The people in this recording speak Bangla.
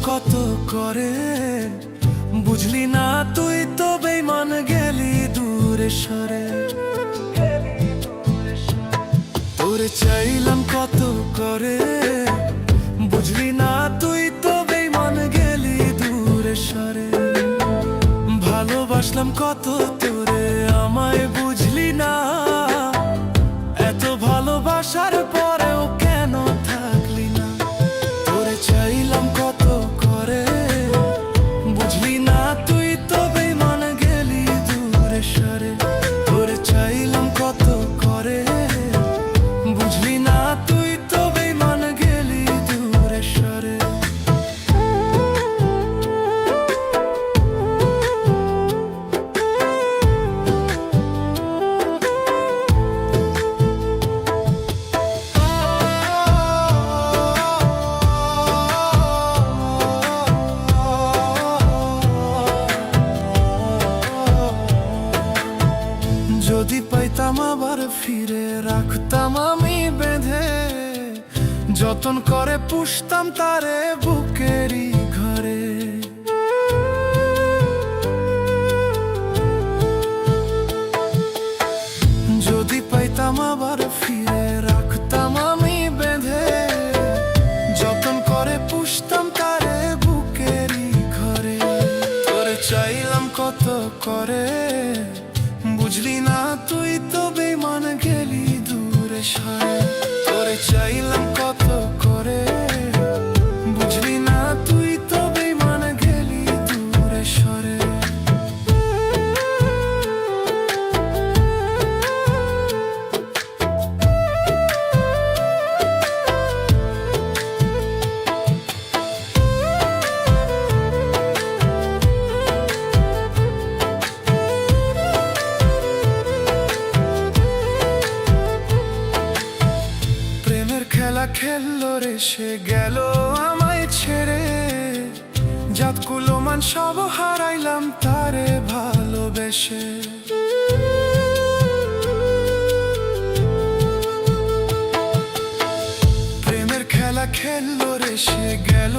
কত করে, বুঝলি না তুই তো বেঈমান গেলি দূরে সরে। তোরে চাইলাম কত করে, বুঝলি না তুই তো বেঈমান গেলি দূরে সরে। ভালোবাসলাম কত তোরে, আমায় বুঝলি না। এত ভালোবাসার পরেও কেন থাকলি না। তোরে চাইলাম কত করে, বুঝলি না তুই তো বেঈমান গেলি দূরে সরে। তোরে চাইলাম কত করে, বুঝলি না তুই তো বেঈমান গেলি দূরে সরে। যদি পাইতাম আবার ফিরে, রাখতাম আমি বেঁধে, যতন করে পুষতাম তারে বুকেরই ঘরে। যদি পাইতাম আবার ফিরে, রাখতাম আমি বেঁধে, যতন করে পুষতাম তারে বুকেরই ঘরে। তোরে চাইলাম কত করে, বুঝলি না তুই তো বেঈমান গেলি দূরে সরে। তোরে চাইলাম কত করে, বুঝলি না তুই তো বেঈমান গেলি দূরে সরে। খেলা খেললো রে সে, গেল আমায় ছেড়ে। জাত কুলমান সব হারাইলাম তারে ভালোবেসে। প্রেমের খেলা খেললো রে সে, গেল